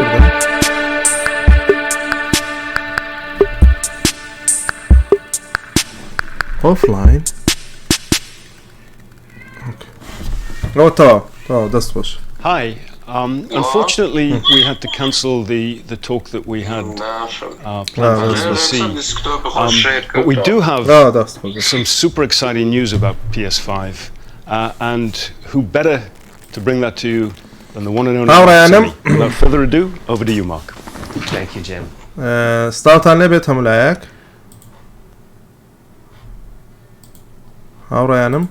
کردم offline okay. That's was. Hi. Unfortunately, we had to cancel the talk that we had planned for Zee. But we do have some super exciting news about PS5, and who better to bring that to you than the one and only Mark. Without further ado, over to you, Mark. Thank you, Jim. Start on lebet hamlayak. هاوڕێیانم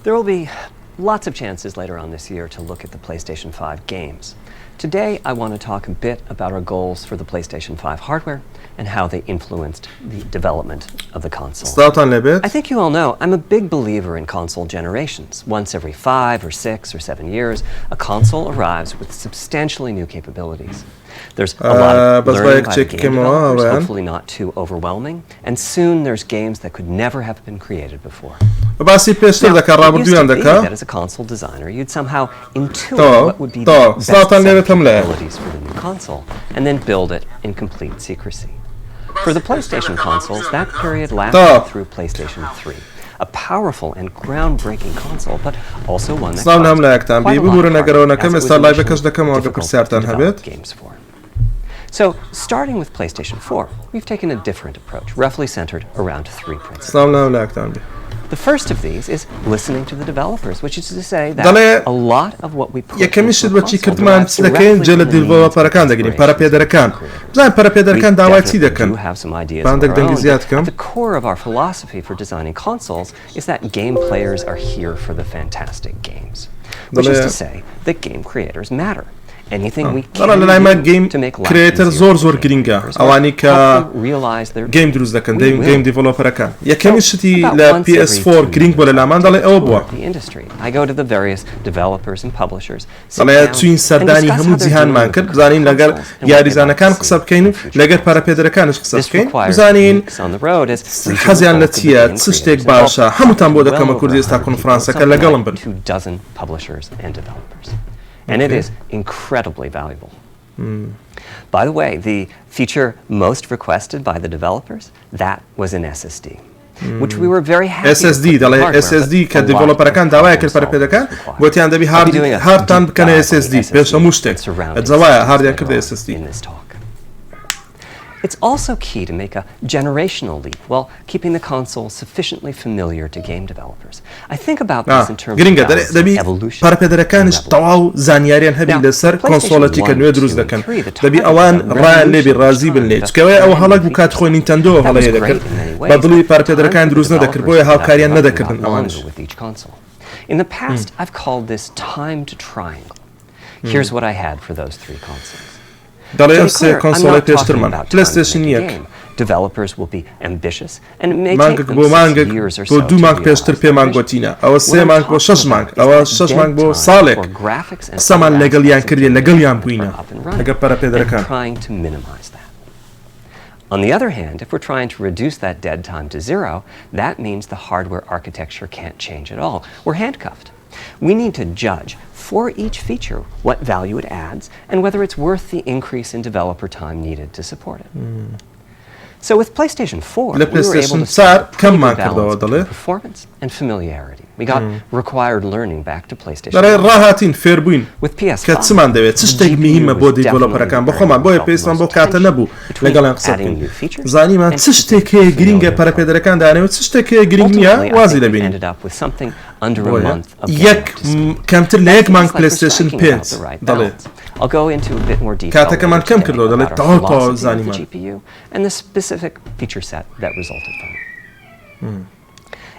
There will be lots of chances later on this year to look at the PlayStation 5 games. Today, I want to talk a bit about our goals for the PlayStation 5 hardware and how they influenced the development of the console. I think you all know I'm a big believer in console generations. Once every 5 or 6 or 7 years, a console arrives with substantially new capabilities. There's a lot of learning by the game developers, hopefully not too overwhelming, and soon there's games that could never have been created before. Now, it used to be that as a console designer, you'd somehow intuit what would be the best capabilities for the new console, and then build it in complete secrecy. For the PlayStation consoles, that period lasted through PlayStation 3. A powerful and groundbreaking console, but also one that caused quite a lot of harm, as it was initially difficult to develop games for. So, starting with PlayStation 4, we've taken a different approach, roughly centered around 3 principles. The first of these is listening to the developers, which is to say that a lot of what we put into the console derives directly from the needs of the inspiration. We definitely do have some ideas of our own, but at the core of our philosophy for designing consoles is that game players are here for the fantastic games, which is to say that game creators matter. Anything we can do to make life easier for gamers or help them realize their game دروست دەکەن game developerەکان یەکەمی شتی لە PS4 گرنگ بۆ لەلامان دەڵێ ئەوە بووە I go to the various developers and publishers دەڵێ چوین سەردانی هەموو جیهانمان کرد بزانین لەگەڵ یاریزانەکان قسە بکەین لەگەر پارەپێدەرەکانش قسە بکەین بزانین حەزیان لە چییە چ شتێک باشە هەمووتان بۆ دەکەمە کوردی ئێستا کۆنفرانسەکە لەگەڵم بن And it is incredibly valuable. By the way, the feature most requested by the developers, that was an SSD, which we were very happy SSD, SSD کە دیڤلۆپەرەکان داوای کرد پارەپێدەکان گوتیان دەبی هاردتان بکەنە SSD پێش هەموو شتێک ئەجەوایە هاردیان کردە SSD. It's also key to make a generational leap while keeping the console sufficiently familiar to game developers. I think about this in terms of evolution. پارەپێدەرەکانش تەواو زانیاریان هەبی لەسەر کۆنسۆڵەتی کە نوێ دروست دەکەن دەبی ئەوان ڕایان لێبی ڕازی بن لێ چکەوەی ئەوە هەڵک بوو کات خۆی نیتەندۆ هەڵەیە دەکرد بە دڵی پارەپێدەرەکان دروست نەدەکرد بۆیە هاوکاریان نەدەکردن ئەوانش. In the past, I've called this time to triangle. Here's what I had for those 3 consoles. دەڵێ سێ کۆنسۆڵی پێشترمان PlayStation 1 Developers will be ambitious and it may take them 6 years or so بۆ 2 مانگ پێشتر پێمان گوتینە ئەوە 3 مانگ بۆ 6 مانگ ئەوە 6 مانگ بۆ ساڵێک قسەمان لەگەڵیان کردێ لەگەڵیان بووینە لەگەڵ پارەپێدەرەکان. On the other hand, if we're trying to reduce that dead time to 0, that means the hardware architecture can't change at all. We're handcuffed. We need to judge for each feature what value it adds and whether it's worth the increase in developer time needed to support it. So with PlayStation 4, we were able to start balance performance and familiarity. We got required learning back to PlayStation 4. With PS5, کە چمان دەوێت چ شتێک مهمە بۆ دیڤلۆپەرەکان بۆ خۆمان بۆیە پێویستمان بۆ کاتە نەبوو لەگەڵیان قسە بکەین زانیمان چ شتێک هەیە گرنگە پارەپێدەرەکان دانەوێت چ شتێک هەیە گرنگ نییە وازی دەبینین یەک کەمتر لە 1 مانگ PlayStation 5 دەڵێت کاتەکەمان کەم کردەوە دەڵێت تەواو زانیمان. And the specific feature set that resulted from it.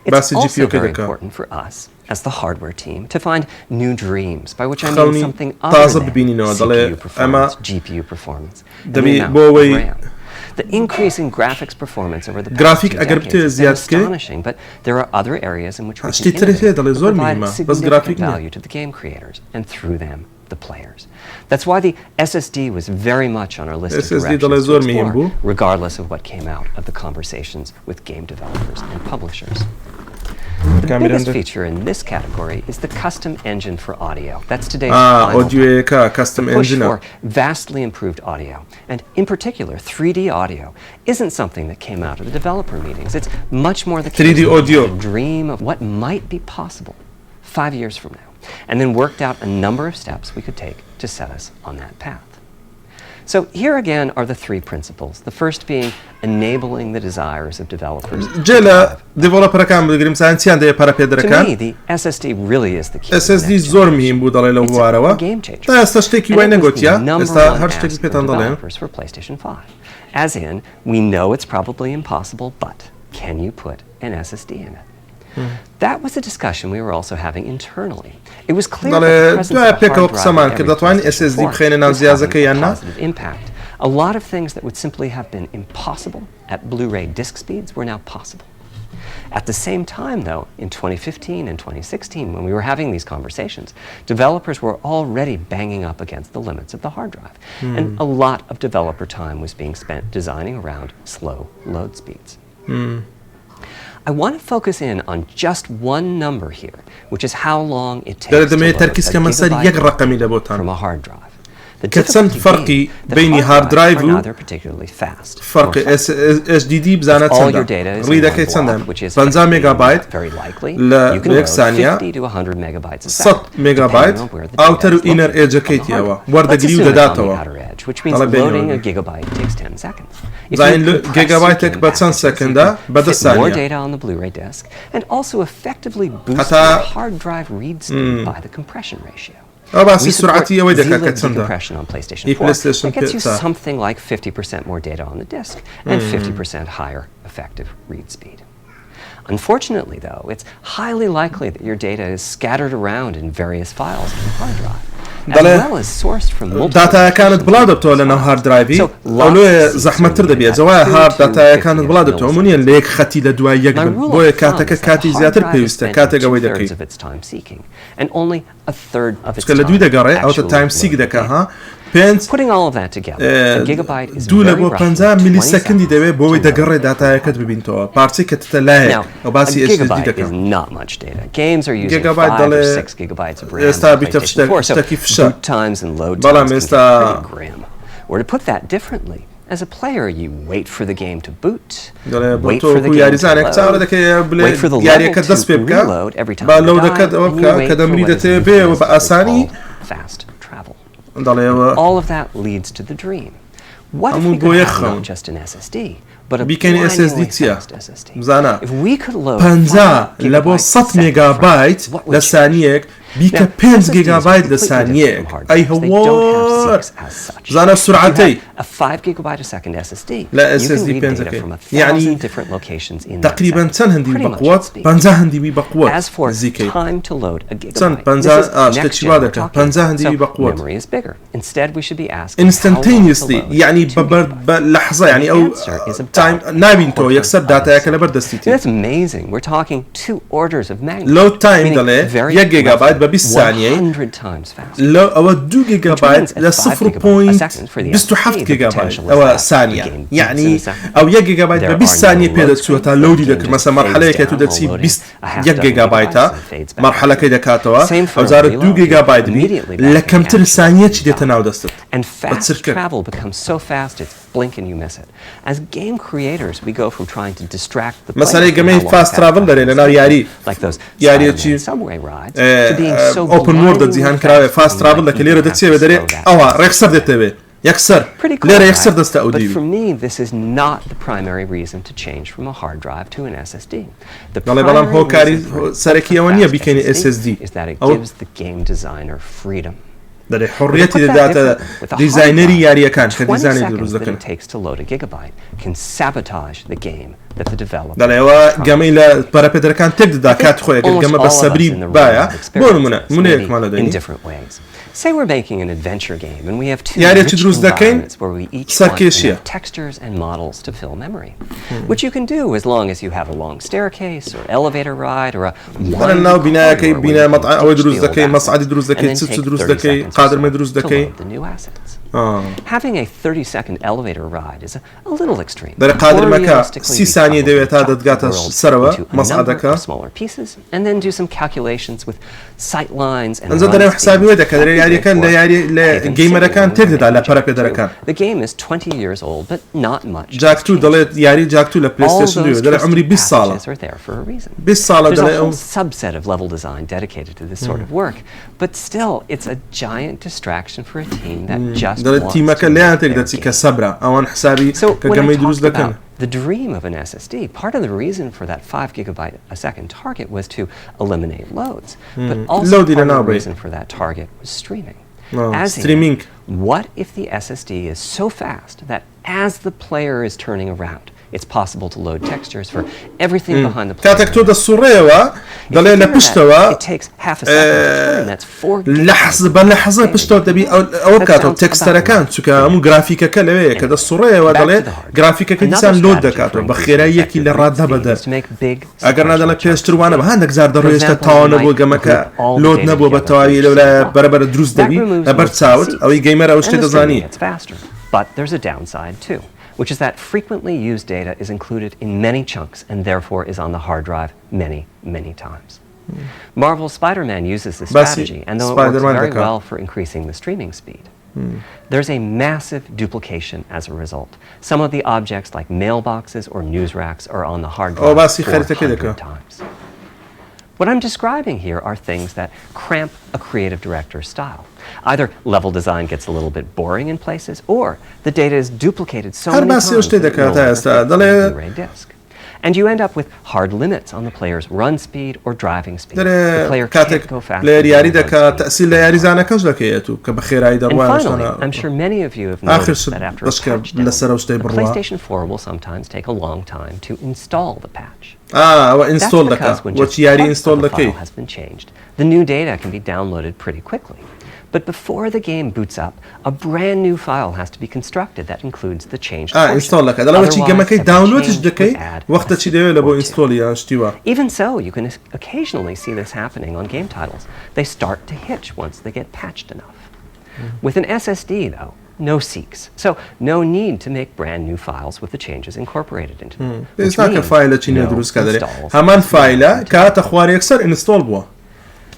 It's also very important for us, as the hardware team, to find new dreams, by which I mean something other than CPU performance, GPU performance, and the amount of RAM. The increase in graphics performance over the past 2 decades has been astonishing, but there are other areas in which we can innovate and provide significant value to the game creators, and through them, the players. That's why the SSD was very much on our list of directions to explore, regardless of what came out of the conversations with game developers and publishers. The biggest feature in this category is the custom engine for audio. That's today's final custom push engine. for vastly improved audio. And in particular, 3D audio isn't something that came out of the developer meetings. It's much more the case 3D audio. of a dream of what might be possible 5 years from now, and then worked out a number of steps we could take to set us on that path. So here again are the three principles. The first being enabling the desires of developers. جل developer كان بقولیم سانسیان ده para پدر To كان. me, the SSD really is the key. SSD زور مهم بود دلیل او واروا. تا استشتکی وای نگوتیا. استا هر شتکی پیتان دلیم. For PlayStation 5. As in, we know it's probably impossible, but can you put an SSD in it? That was a discussion we were also having internally. It was clear that the presence of a hard drive in every positive impact. A lot of things that would simply have been impossible at Blu-ray disc speeds were now possible. At the same time, though, in 2015 and 2016, when we were having these conversations, developers were already banging up against the limits of the hard drive. And a lot of developer time was being spent designing around slow load speeds. I want to focus in on just one number here, which is how long it takes to load a gigabyte from a hard drive. كتسن فرقي بين هارد درايف و فرق HDD بزانة تسنده ريدا كيتسنده 50 ميجا بايت ليك ثانية 100 ميجا بايت اوتر وانر ايدج كيتي هوا ورده جريو داتوا زين جيجا بايتك بتسن سكندا بدا الثانية حتى بس السرعتية ويدك كتسنده. It gets you something like 50% more data on the disk and 50% higher effective read speed. Unfortunately, though, it's highly likely that your data is scattered around in various files on the hard drive, as well as sourced from multiple داتا كانت بلادو تو لنا هارد درايفي أولو زحمة ترد بيا زوايا هارد داتا كانت بلادو تو مني ليك خطي لدواء يقبل بويا كاتك كاتي زيادر بيوستا كاتك قوي دكي سكال دوي دقاري أو تايم سيك دكا ها Putting all of that together, a gigabyte is very roughly 20 seconds. Now, a gigabyte is not much data. Games are using 5 or 6 gigabytes of RAM on PlayStation 4, so boot times and load times can get pretty grim. Or to put that differently, as a player, you wait for the game to boot, wait for the game to load, wait for the level to reload every time you die, and you wait for what is called fast travel. All of that leads to the dream. What if we could have not just an SSD, but a blindingly fast SSD? If we could load 5 gigabytes what would بيك 5 جيجا بايت للثانية أي هو زانا بسرعتي a 5 gigabyte a second SSD لا SSD يعني تقريبا 10 هندي بقوة 50 هندي بقوة زي كي 10 50 شتي بعدك 50 هندي بقوة instantaneously يعني بلحظة يعني أو time نابين تو يكسر داتا يكلا بردستيتي That's amazing. We're talking 2 orders of magnitude. load time دلي 1 جيجا بايت ببيس ثانية لو أو 2 جيجا بايت ل 0.27 جيجا بايت أو ثانية يعني أو 1 جيجا بايت ببيس ثانية بيدا تسويتها لودي دك مثلا مرحلة كاتو دتسي بيس 1 جيجا بايتا مرحلة كيدا كاتوا أو زار 2 جيجا بايت بي لكم تر ثانية تشدي تناو دستت And fast travel becomes so fast it's blink and you miss it. As game creators, we go from trying to distract the player مثلا جميع fast travel لنا ياري like those subway rides to being so open world ذهان كراوي fast travel لكن ليرة دتسي بدري أوه ريكسر دتبه يكسر ليرة يكسر دست أودي. But for me, this is not the primary reason to change from a hard drive to an SSD. The primary reason is that it gives the game designer freedom. داره حریتی داده دیزاینری یاری کن که دیزاینی درست کنه. takes to load a gigabyte can sabotage the game that the developer. داره و جمیل برای پدر کن تک دکات خویه که جمع بس صبری بایا بون منه یک مال دانی. Say we're making an adventure game and we have 2 rich environments where we each want enough textures and models to fill memory, which you can do as long as you have a long staircase or elevator ride or a بنا مطعم أو دروس ذكي مصعد دروس ذكي ست دروس ذكي قادر ما دروس ذكي. Having a 30-second elevator ride is a little extreme. داره قادر مكا 30 ثانیە دەوێت تا دەتگاتە سەرەوە مەسعەدەکە ئەنجا دەرێ حسابی وێ دەکات یاریەکان لە گەیمەرەکان تێکدەدا لە پەرەپێدەرەکان جاکتو دەڵێت یاری جاکتو لە پلەیستێشن دوێ دەڵێ عمری 20 ساڵە 20 ساڵە دەڵێ ئەو subset of level design dedicated to this sort of work, but still it's a giant distraction for a team that just دەڵێت تیمەکە لەیان تێک دەچی کە سەبرە ئەوان حسابی کە گەمەی دروست دەکەن. The dream of an SSD, part of the reason for that 5 gigabyte a second target was to eliminate loads, but also part of the reason for that target was streaming. Streaming. What if the SSD is so fast that as the player is turning around, it's possible to load textures for everything behind the player. کاتێک تۆ دەسوڕێەوە دەڵێ لە پشتەوە it takes half a second to turn, that's 4 لەحظە پشتەوە دەبی ئەوە بکاتەوە تێکستەرەکان چونکە هەموو گرافیکەکە لەوەیە کە دەسوڕێەوە دەڵێ گرافیکەکە دیسان لۆد دەکاتەوە بە خێراییەکی لە ڕادە بەدەر ئەگەر نادەڵێ پێشتر وانە بە هەندێک جار دەڕۆیشتە تاوا نەبووە گەمەکە لۆد نەبووە بە تەواوی لەولایە بەرەبەرە دروست دەبی لەبەر چاوت ئەوەی گەیمەر ئەو شتێ دەزانی. But there's a downside too, which is that frequently used data is included in many chunks and therefore is on the hard drive many times. Marvel's Spider-Man uses this strategy, and though it works very well for increasing the streaming speed, there's a massive duplication as a result. Some of the objects like mailboxes or news racks are on the hard drive 400 times. What I'm describing here are things that cramp a creative director's style. Either level design gets a little bit boring in places, or the data is duplicated so many times that no Blu-ray disc. And you end up with hard limits on the player's run speed or driving speed. The player can't go faster. And finally, I'm sure many of you have noticed that after a patch download, the PlayStation 4 will sometimes take a long time to install the patch. That's because when just part of the file has been changed, the new data can be downloaded pretty quickly. But before the game boots up, a brand new file has to be constructed that includes the changed portion. Even so, you can occasionally see this happening on game titles. They start to hitch once they get patched enough. With an SSD, though, no seeks. So no need to make brand new files with the changes incorporated into them. Which means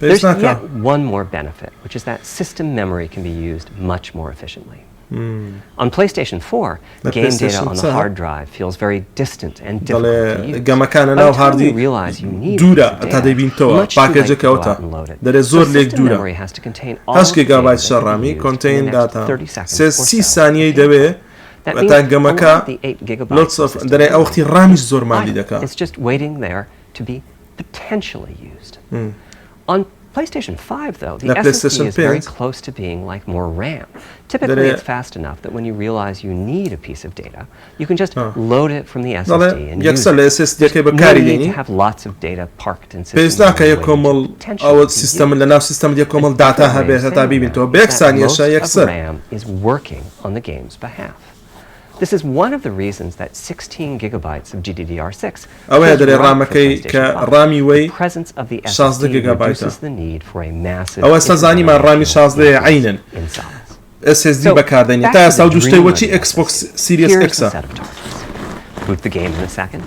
There's yet one more benefit, which is that system memory can be used much more efficiently. On PlayStation 4, game data on the hard drive feels very distant and difficult to use. By the time you realize you need data, much too late to go out and load it. So system memory has to contain all of the data that you use in the next 30 seconds or so. That means the 8 gigabytes it's just waiting there to be potentially used. On PlayStation 5, though, the SSD is very close to being like more RAM. Typically, it's fast enough that when you realize you need a piece of data, you can just load it from the SSD and use it. No need to have lots of data parked in system memory. Most of the RAM is working on the game's behalf. This is one of the reasons that 16 gigabytes of GDDR6 the presence of the SSD reduces the need for a massive inside. SSD بەکاردێنێت تا ئێستا دوشتەی وەچی Xbox Series X boot the game in a second.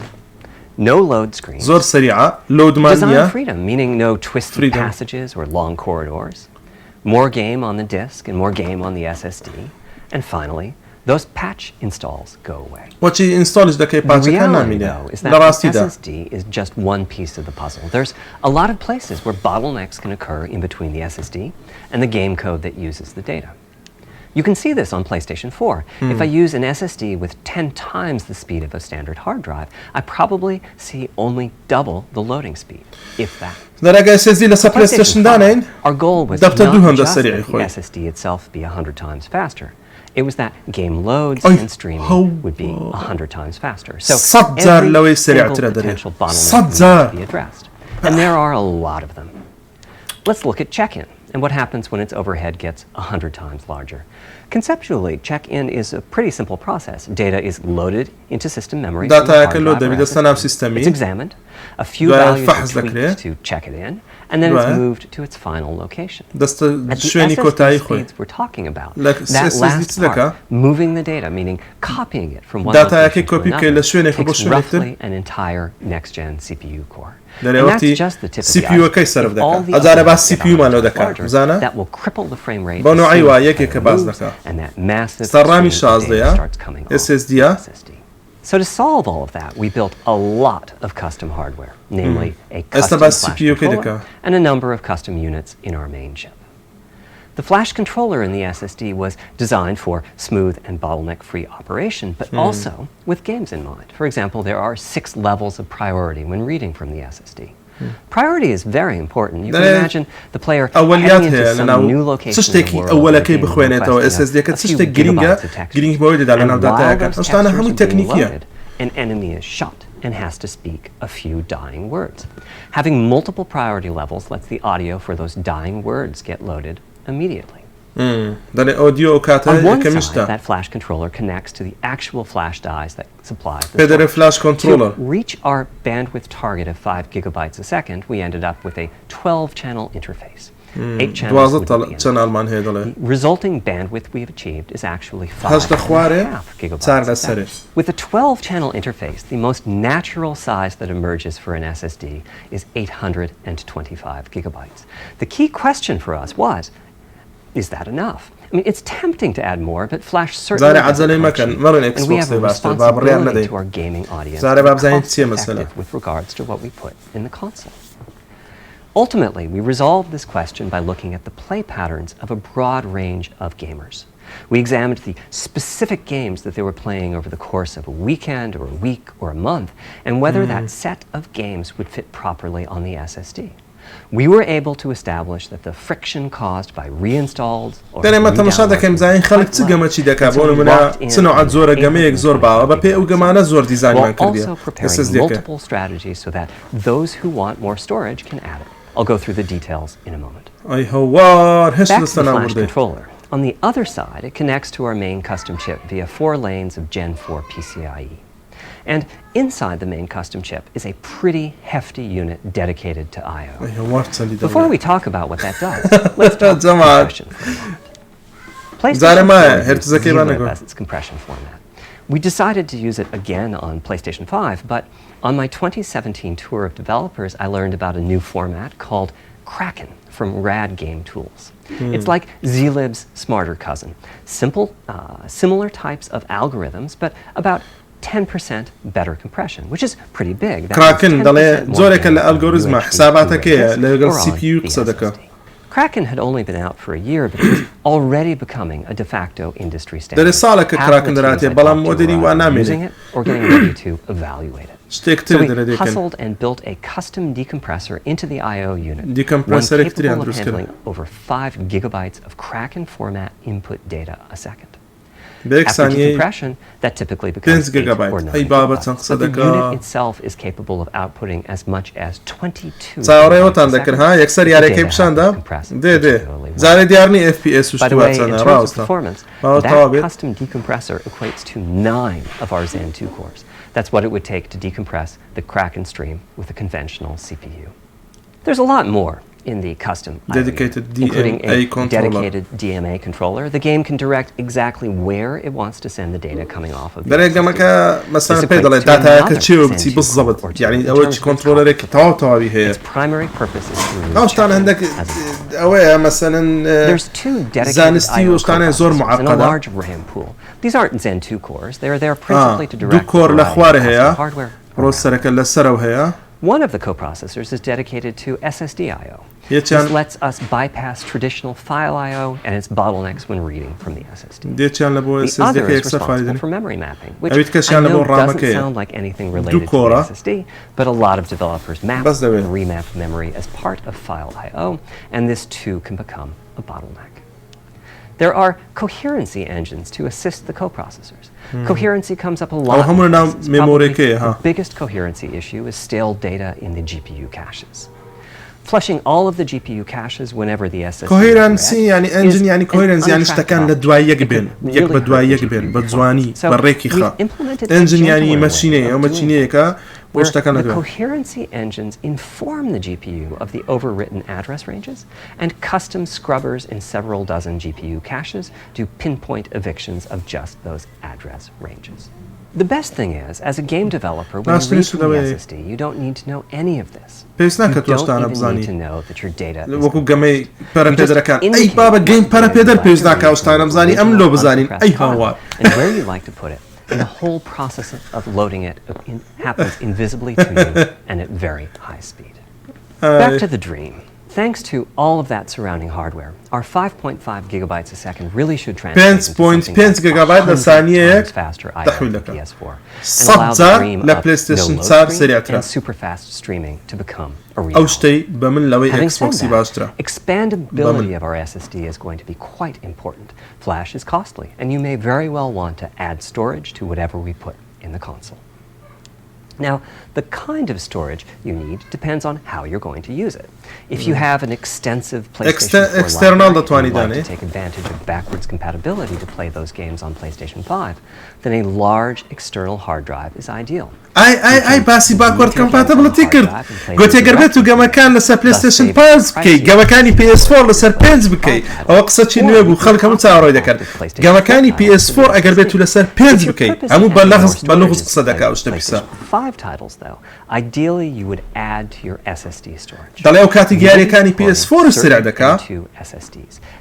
No load screens. زۆر سەریعە لۆدمان نییە. Design freedom, meaning no twisted passages or long corridors. More game on the disk and more game on the SSD. And finally, those patch installs go away. وەچی ئینستاڵش دەکەی پاچەکان نامینێ لە ڕاستیدا. SSD is just one piece of the puzzle. There's a lot of places where bottlenecks can occur in between the SSD and the game code that uses the data. You can see this on PlayStation 4. If I use an SSD with 10 times the speed of a standard hard drive, I probably see only double the loading speed, if that. Our goal was not just that the SSD itself be 100 times faster. It was that game loads and streaming would be 100 times faster. So every single potential bottleneck needs to be addressed. And there are a lot of them. Let's look at check-in. and what happens when its overhead gets 100 times larger. Conceptually, check-in is a pretty simple process. Data is loaded into system memory. It's examined. A few values are tweaked to check it in, and then it's moved to its final location. At the SSD speeds we're talking about, that last part, moving the data, meaning copying it from one location to another, takes roughly an entire next-gen CPU core. And that's just the tip of the iceberg. If all the other that will cripple the frame rate and that massive data starts coming off SSD. So to solve all of that, we built a lot of custom hardware, namely a custom flash controller and a number of custom units in our main chip. The flash controller in the SSD was designed for smooth and bottleneck-free operation, but also with games in mind. For example, there are 6 levels of priority when reading from the SSD. Priority is very important. You can imagine the player heading into some new location in the world requesting a few gigabytes of textures. And while those textures are being loaded, an enemy is shot and has to speak a few dying words. Having multiple priority levels lets the audio for those dying words get loaded immediately. On one side, that flash controller connects to the actual flash dies that supply the storage. To reach our bandwidth target of 5 gigabytes a second, we ended up with a 12-channel interface. 8 channels would be the resulting bandwidth we have achieved is actually 5.5 gigabytes a second. With a 12-channel interface, the most natural size that emerges for an SSD is 825 gigabytes. The key question for us was, is that enough? I mean, it's tempting to add more, but Flash certainly doesn't come cheap, and we have a responsibility to our gaming audience to be cost-effective with regards to what we put in the console. Ultimately, we resolved this question by looking at the play patterns of a broad range of gamers. We examined the specific games that they were playing over the course of a weekend or a week or a month, and whether that set of games would fit properly on the SSD. We were able to establish that the friction caused by reinstalls or also preparing multiple strategies so that those who want more storage can add it. I'll go through the details in a moment. Back to the flash controller. On the other side, it connects to our main custom chip via 4 lanes of Gen 4 PCIe. And inside the main custom chip is a pretty hefty unit dedicated to I/O. Before we talk about what that does, let's talk compression for a moment. PlayStation 4 uses Zee as its compression format. We decided to use it again on PlayStation 5, but on my 2017 tour of developers, I learned about a new format called Kraken from Rad Game Tools. It's like Zlib's smarter cousin. Simple, similar types of algorithms, but about 10% better compression, which is pretty big. Kraken Kraken had only been out for a year, but it was already becoming a de facto industry standard. Using it or getting ready to evaluate it. So we hustled and built a custom decompressor into the I/O unit, one capable of handling over 5 gigabytes of Kraken format input data a second. After decompression, that typically becomes 8 or 9 gigabytes, but the unit itself is capable of outputting as much as 22 gigabytes a second. By the way, in terms of performance, that custom decompressor equates to 9 of our Zen 2 cores. That's what it would take to decompress the Kraken stream with a conventional CPU. There's a lot more in the custom dedicated including a dedicated DMA controller. The game can direct exactly where it wants to send the data coming off of the SSD. Its primary purpose is to remove There's 2 dedicated I/O processors and a large RAM pool. These aren't Zen 2 cores. They're there principally to direct hardware. One of the coprocessors is dedicated to SSD I/O. This lets us bypass traditional file I/O and its bottlenecks when reading from the SSD. The other is responsible for memory mapping, which I know doesn't sound like anything related to the SSD, but a lot of developers map and remap memory as part of file I/O, and this too can become a bottleneck. There are coherency engines to assist the coprocessors. Coherency comes up a lot. The biggest coherency issue is stale data in the GPU caches. Flushing all of the GPU caches whenever the SSD كوهيرنسي يعني انجن يعني كوهيرنسي يعني اشتكان لدواي يقبل يك بدواي يقبل بجواني بريكي خا انجن يعني ماشينيه او ماشينيه where the coherency engines inform the GPU of the overwritten address ranges, and custom scrubbers in several dozen GPU caches do pinpoint evictions of just those address ranges. The best thing is, as a game developer, when you read from the SSD, you don't need to know any of this. You don't even need to know that your data is وەکو گەمەی پەرەپێدەرەکان ئەی بابە گەیم پەرەپێدەر پێویست ناکا شتانە بزانی ئەم لۆ بزانین ئەی هاوار and where you like to put it. And the whole process of loading it happens invisibly to you and at very high speed. Back to the dream. Thanks to all of that surrounding hardware, our 5.5 gigabytes a second really should translate into something like 100 times faster I/O to PS4 and allow the dream of no load screen and super fast streaming to become a reality. Having said that, expandability of our SSD is going to be quite important. Flash is costly, and you may very well want to add storage to whatever we put in the console. Now, the kind of storage you need depends on how you're going to use it. If you have an extensive PlayStation 4 library and you like to take advantage of backwards compatibility to play those games on PlayStation 5, then a large external hard drive is ideal. ئای باسی باکوەرد کەمپاتبڵەتی کرد گوتێ گەربێت و گەمەکان لەسەر پلەیستێشن 5 بکەیت گەمەکانی PS4 لەسەر 5 بکەیت ئەوە قسەی نوێ بوو خەڵک هەموو چاوەڕێی دەکەن گەمەکانی PS4 ئەگەر بێت و لەسەر 5 بکەیت هەموو بە لەغز قسە دەکا شتە پیسە Ideally, you would add to your SSD storage. دەڵێ ئەو کاتی دیاریەکانی PS4 سرع دەکا.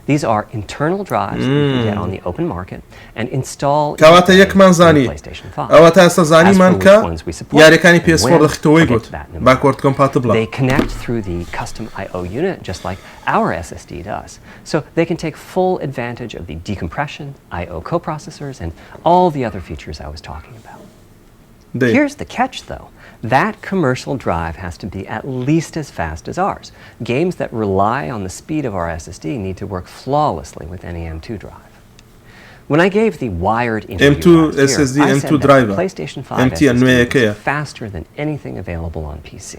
These are internal drives you can get on the open market and install کەواتە یەکمان زانی ئەوە تا ئێستا زانیمان کە یاریەکانی PS4 دەخیتەوەی گوت باکوەرد کۆمپاتبڵە. They connect through the custom I/O unit just like our SSD does. So they can take full advantage of the decompression, I/O coprocessors, and all the other features I was talking about. Here's the catch, though. That commercial drive has to be at least as fast as ours. Games that rely on the speed of our SSD need to work flawlessly with any M2 drive. When I gave the wired interview last year, I said that the PlayStation 5 SSD is faster than anything available on PC.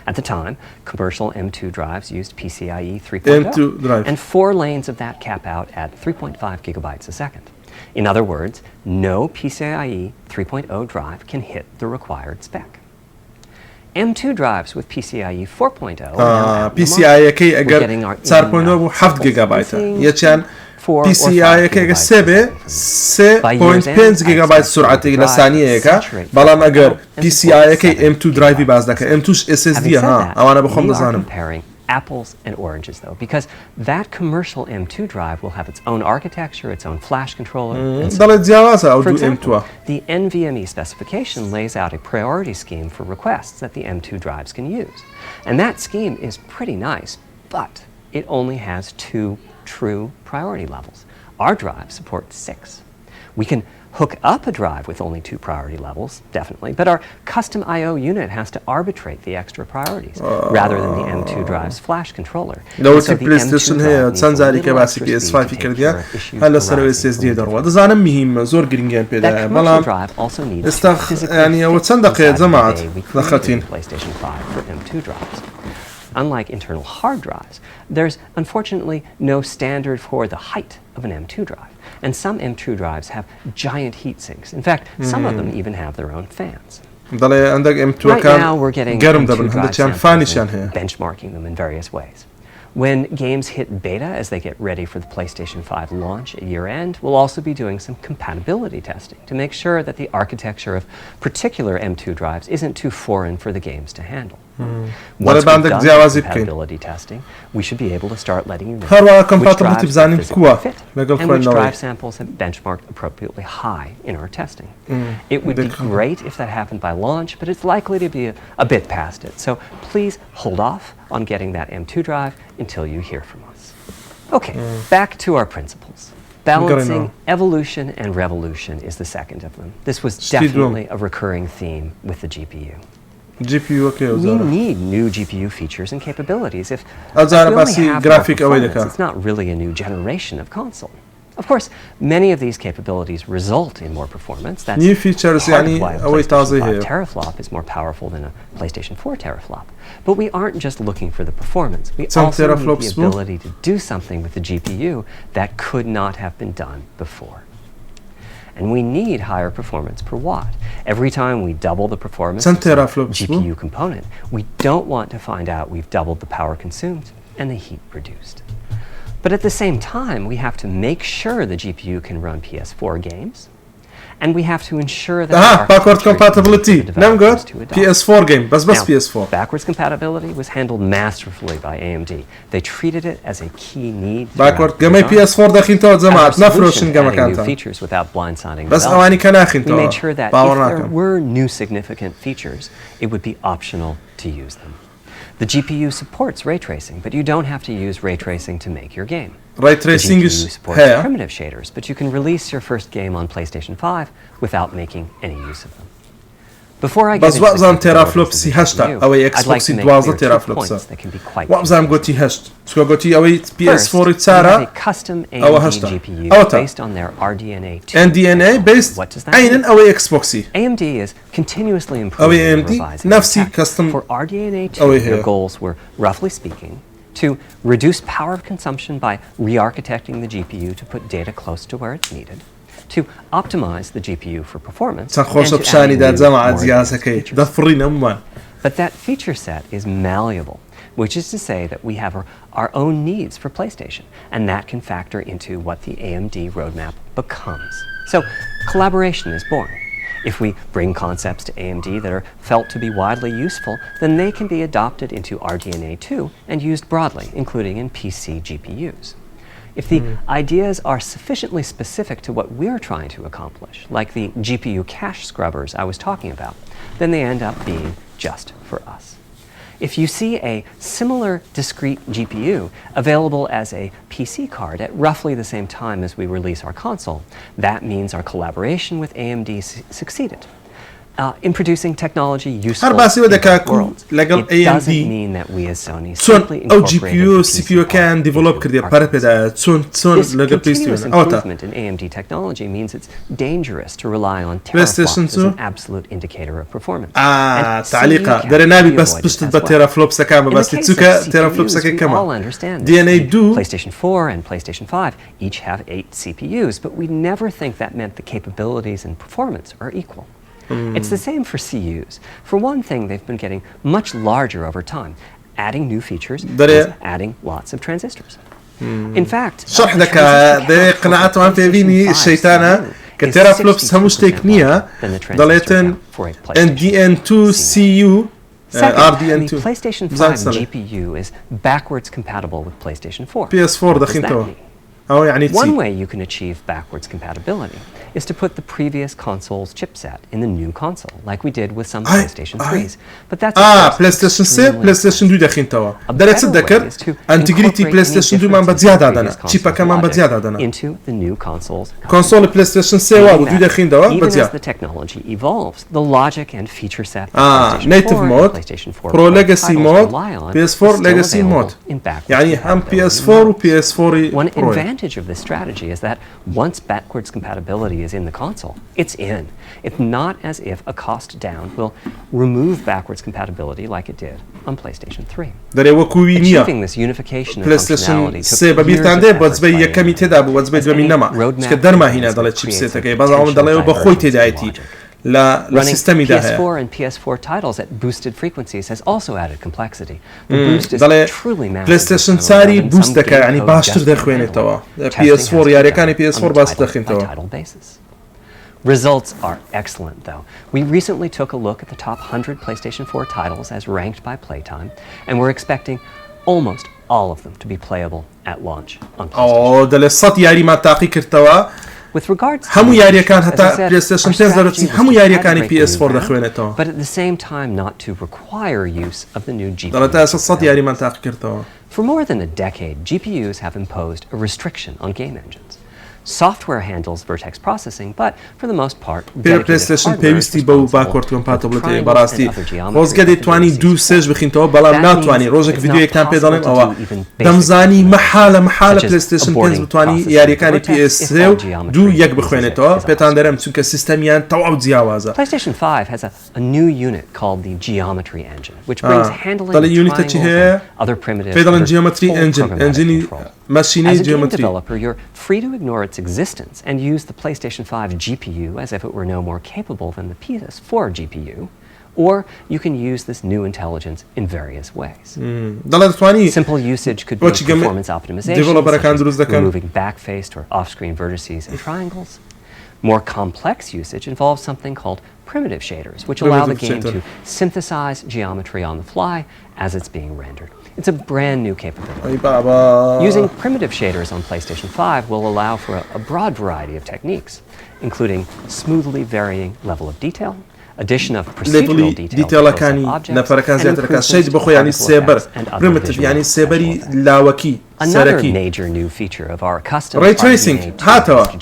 At the time, commercial M2 drives used PCIe 3.0, and 4 lanes of that cap out at 3.5 gigabytes a second. In other words, no PCIe 3.0 drive can hit the required spec. M2 drives with PCIe 4.0 PCIe ئەگەر 4.0 بوو 7 گیگابایتە یەکیان PCIe ئەگەر 3.5 گیگابایت سرعەتی لە ثانیەیەکە بەڵام ئەگەر PCIe M2 درایڤی باز دەکە M2 SSD ها ئەوانە بەخۆم دەزانم. Apples and oranges, though, because that commercial M2 drive will have its own architecture, its own flash controller. For example, the NVMe specification lays out a priority scheme for requests that the M2 drives can use. And that scheme is pretty nice, but it only has 2 true priority levels. Our drive supports 6. We can hook up a drive with only 2 priority levels, definitely, but our custom I/O unit has to arbitrate the extra priorities rather than the M2 drive's flash controller. So the PlayStation هەیە چەند جارێکە باسی PS5 کردیا هەر لەسەر SSD دەڕوا دەزانم مهمە زۆر گرنگیان پێدایە بەڵام ئێستا ینی ئەوە چەند دقەیە جەماعەت لەخەتین. Unlike internal hard drives, there's unfortunately no standard for the height of an M2 drive. And some M2 drives have giant heat sinks. In fact, some of them even have their own fans. Right now, we're getting M2 drive samples and benchmarking them in various ways. When games hit beta as they get ready for the PlayStation 5 launch at year-end, we'll also be doing some compatibility testing to make sure that the architecture of particular M2 drives isn't too foreign for the games to handle. Once we've done compatibility testing, we should be able to start letting you know which drives physically fit and which drive samples have benchmarked appropriately high in our testing. It would be great if that happened by launch, but it's likely to be a bit past it. So please hold off on getting that M2 drive until you hear from us. Okay, back to our principles. Balancing evolution and revolution is the second of them. This was definitely a recurring theme with the GPU. We need new GPU features and capabilities. If we only have more performance, it's not really a new generation of console. Of course, many of these capabilities result in more performance. That's new features part of why a أوي تازة PlayStation 5 هي. teraflop is more powerful than a PlayStation 4 teraflop. But we aren't just looking for the performance. We Some also need teraflops the ability to do something with the GPU that could not have been done before. And we need higher performance per watt. Every time we double the performance of the GPU component, we don't want to find out we've doubled the power consumed and the heat produced. But at the same time, we have to make sure the GPU can run PS4 games, and we have to ensure that backward compatibility. نمقر PS4 game بس PS4. Backwards compatibility was handled masterfully by AMD. They treated it as a key need. Backward game PS4 داخل تو جماعة نفروشن كما كانت. Features without blindsiding. بس أواني كان آخر تو. We made sure that if there were new significant features, it would be optional to use them. The GPU supports ray tracing, but you don't have to use ray tracing to make your game. Ray tracing the GPU supports primitive shaders, but you can release your first game on PlayStation 5 without making any use of them. Before I get into the teraflops هشتا أو Xbox 12 teraflops. وابزام قلتي هشت. شو قلتي أو PS4 تسارة أو هشتا. أو تا. based on their RDNA 2. RDNA based عينن أو Xboxy. AMD is continuously improving and revising. نفسي custom. For RDNA 2, their goals were, roughly speaking, to reduce power consumption by re-architecting the GPU to put data close to where it's needed, to optimize the GPU for performance, and to add more. But that feature set is malleable, which is to say that we have our own needs for PlayStation, and that can factor into what the AMD roadmap becomes. So collaboration is born. If we bring concepts to AMD that are felt to be widely useful, then they can be adopted into RDNA 2 and used broadly, including in PC GPUs. If the ideas are sufficiently specific to what we're trying to accomplish, like the GPU cache scrubbers I was talking about, then they end up being just for us. If you see a similar discrete GPU available as a PC card at roughly the same time as we release our console, that means our collaboration with AMD succeeded. In producing technology useful in both worlds. It doesn't mean that we as Sony simply incorporated the CPU can develop This continuous improvement in AMD technology means it's dangerous to rely on teraflops as an absolute indicator of performance. تعليقة درنابي بس بشتت بتيرافلوبس كامل بس تسوكا تيرافلوبس كمان. all understand DNA do PlayStation 4 and PlayStation 5 each have 8 CPUs, but we never think that meant the capabilities and performance are equal. It's the same for CUs. For one thing, they've been getting much larger over time. Adding new features is adding lots of transistors. In fact, شرح لك ده قناعات وعم تبيني الشيطانة كتيرافلوبس هموش تكنية ضليتن NDN2CU RDN2. The PlayStation 5 GPU is backwards compatible with PlayStation 4. PS4 دخين تو. One way you can achieve backwards compatibility is to put the previous console's chipset in the new console, like we did with some PlayStation 3s. But that's PlayStation 3 PlayStation 2 دخين توا. درت تذكر انتجريتي PlayStation 2 من بزيادة عندنا. شيبا كمان بزيادة عندنا. Into the new console's console PlayStation 3 و2 دخين توا بزيادة. Even as the technology evolves, the logic and feature set native mode, Pro Legacy mode, PS4 Legacy mode. يعني هم PS4 و PS4 One advantage of this strategy is that once backwards compatibility is in the console, it's in. It's not as if a cost down will remove backwards compatibility like it did on PlayStation 3. Achieving this unification of functionality took years of effort by AMD. Running PS4 and PS4 titles at boosted frequencies has also added complexity. The boost is truly manageable. PlayStation 3 boost دكا يعني باشتر دخوينه توا. PS4 يعني كان PS4 باس دخين توا. Results are excellent, though. We recently took a look at the top 100 PlayStation 4 titles as ranked by playtime, and we're expecting almost all of them to be playable at launch on PlayStation. ده لصت يعني ما تاقي كرتوا. With regards همو ياري كان حتى PlayStation 10 درتي همو ياري كان PS4 دخوينه توا. But at the same time not to require use of the new GPU. ده لصت يعني ما تاقي كرتوا. For more than a decade, GPUs have imposed a restriction on game engines. Software handles vertex processing, but for the most part, PlayStation پێویستی بەو باکۆرت کۆمپاتبڵێتی بەڕاستی خۆزگە دەیتوانی 2 3 بخینەوە بەڵام ناتوانانی ڕۆژێک ڤیدیۆیەکتان پێ دەڵێن ئەوە دەمزانی مەحالە PlayStation 5 بتوانی یاریەکانی PS3 و 2 1 بخوێنێتەوە پێتان دەرم چونکە سیستەمیان تەواو جیاوازە. PlayStation 5 has a new unit called the Geometry Engine, which brings handling of triangles and other primitives پێ دەڵێن Geometry Engine ئەنجینی ماشینەی As a game Geometry. developer, you're free to ignore its existence and use the PlayStation 5 GPU as if it were no more capable than the PS4 GPU, or you can use this new intelligence in various ways. Simple usage could be performance optimization, such as removing backfaced or off-screen vertices and triangles. More complex usage involves something called primitive shaders, which allow the game to synthesize geometry on the fly as it's being rendered. It's a brand new capability. Using primitive shaders on PlayStation 5 will allow for a broad variety of techniques, including smoothly varying level of detail, addition of procedural detail to objects, and improved primitive yani sebari lawaki. Another major new feature of our custom ray tracing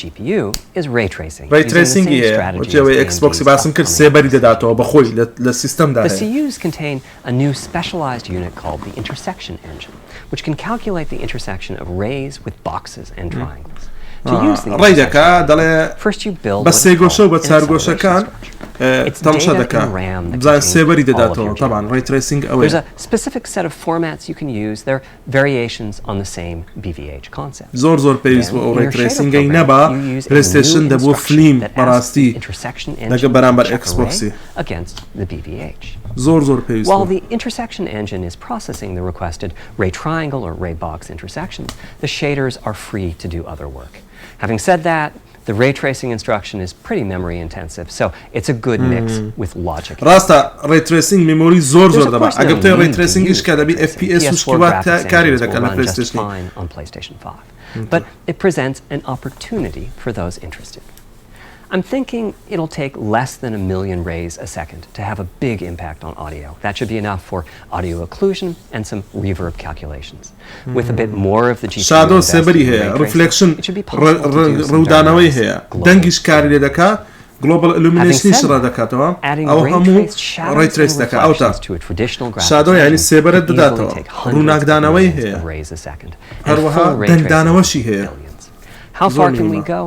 GPU is ray tracing. Ray tracing which Xbox basım kır sebari dedato bakhoy le system da. The CUs contain a new specialized unit called the intersection engine, which can calculate the intersection of rays with boxes and triangles. To use the first you build بس سيغوشو بتصار كان تمشى دكا بزاف سيبري داتو طبعا ray tracing away. There's a specific set of formats you can use. They're variations on the same BVH concept. زور بيز ray tracing نبا PlayStation دبو فيلم براستي دك برامبر Xbox against the BVH. زور بيز. While the intersection engine is processing the requested ray triangle or ray box intersections, the shaders are free to do other work. Having said that, the ray tracing instruction is pretty memory intensive, so it's a good mix with logic. Rasta ray tracing memory zor daba. Agar te ray tracing ish kada bi FPS ushkiwat kari daka na PlayStation. Fine on PlayStation 5, but it presents an opportunity for those interested. I'm thinking it'll take less than 1 million rays a second to have a big impact on audio. That should be enough for audio occlusion and some reverb calculations. With a bit more of the GPU shadow sebari hai reflection rudanawi hai dangish kari daka global illumination ishra daka to aw hamu ray trace daka auta shadow yani sebarat dato runak danawi hai harwaha dandanawashi hai. How far can we go?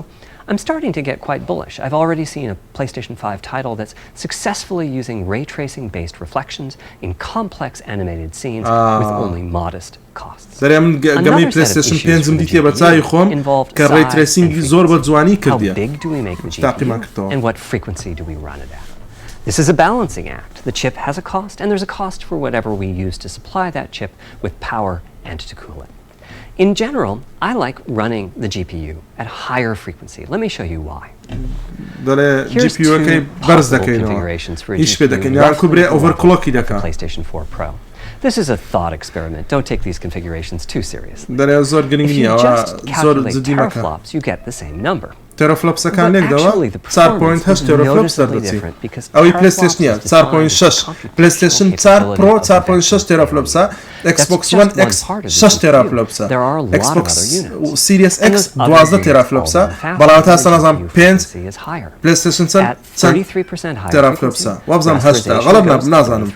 I'm starting to get quite bullish. I've already seen a PlayStation 5 title that's successfully using ray tracing based reflections in complex animated scenes with only modest costs. Another set of issues for the GPU involved size and frequency. How big do we make the GPU and what frequency do we run it at? This is a balancing act. The chip has a cost and there's a cost for whatever we use to supply that chip with power and to cool it. In general, I like running the GPU at higher frequency. Let me show you why. Here's two possible configurations for a GPU for PlayStation 4 Pro. This is a thought experiment. Don't take these configurations too seriously. If you just calculate teraflops, you get the same number. teraflops كان لك دوا 4.8 teraflops دردتي أو PlayStation 4.6 PlayStation 4 Pro 4.6 teraflops Xbox One X 6 teraflops Xbox Series X 12 teraflops بلاتها سنظام 5 PlayStation 10 teraflops وابزام 8 غلبنا بنازانم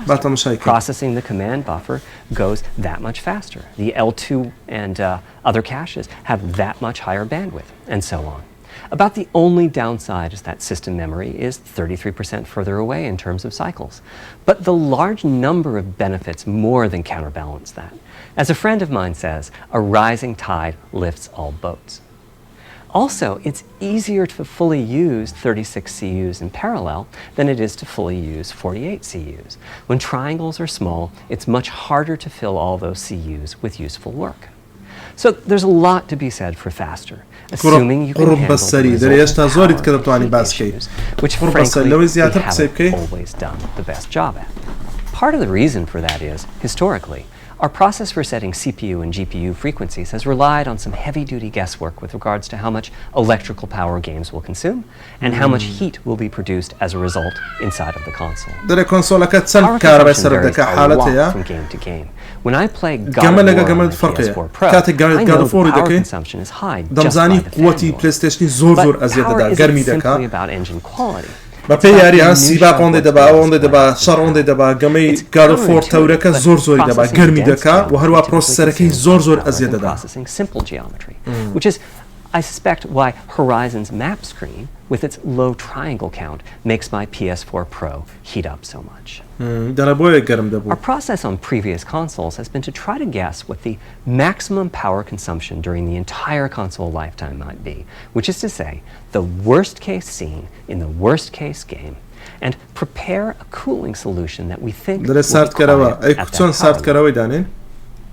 بعد مشاكل. Processing the command buffer goes that much faster. The L2 and other caches have that much higher bandwidth, and so on. About the only downside is that system memory is 33% further away in terms of cycles. But the large number of benefits more than counterbalance that. As a friend of mine says, a rising tide lifts all boats. Also, it's easier to fully use 36 CUs in parallel than it is to fully use 48 CUs. When triangles are small, it's much harder to fill all those CUs with useful work. So there's a lot to be said for faster, assuming you can handle the issues, which frankly we haven't always done the best job at. Part of the reason for that is, historically, Our process for setting CPU and GPU frequencies has relied on some heavy-duty guesswork with regards to how much electrical power games will consume and how much heat will be produced as a result inside of the console. Power consumption varies a lot from game to game. When I play God of War on my PS4 Pro, I know the power consumption is high just by the fan noise. But power isn't simply about engine quality. بەپێی یاریان سیبا ئەوەندەی دەبا ئەوەندەی دەبا شەڕ ئەوەندەی دەبا گەمەی گادۆفۆر تەورەکە زۆری دەبا گەرمی دەکا و هەروە پرۆسەسەرەکەی زۆر ئەزیە دەدا. Which is, I suspect, why Horizon's map screen, with its low triangle count, makes my PS4 Pro heat up so much. Our process on previous consoles has been to try to guess what the maximum power consumption during the entire console lifetime might be, which is to say, the worst case scene in the worst case game, and prepare a cooling solution that we think will be quiet at that power level.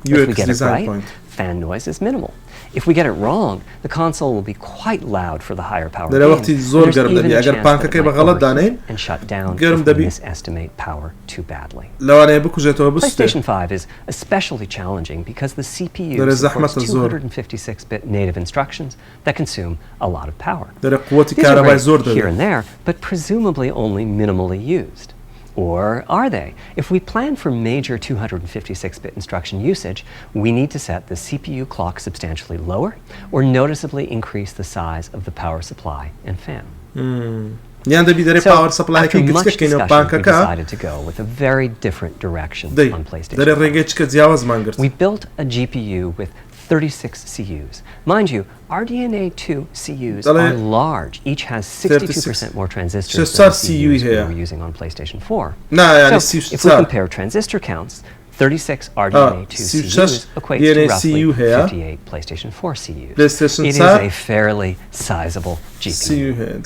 If we get it right, fan noise is minimal. If we get it wrong, the console will be quite loud for the higher power games. There's even a chance that it might overheat and shut down if we misestimate power too badly. PlayStation 5 is especially challenging because the CPU supports 256-bit native instructions that consume a lot of power. These are great here and there, but presumably only minimally used. Or are they? If we plan for major 256-bit instruction usage, we need to set the CPU clock substantially lower or noticeably increase the size of the power supply and fan. So, after much discussion, we decided to go with a very different direction on PlayStation 5. We built a GPU with 36 CUs. Mind you, RDNA 2 CUs are large. Each has 62% more transistors than the CUs we were using on PlayStation 4. So, if we compare transistor counts, 36 RDNA 2 CUs equates to roughly 58 PlayStation 4 CUs. It is a fairly sizable GPU.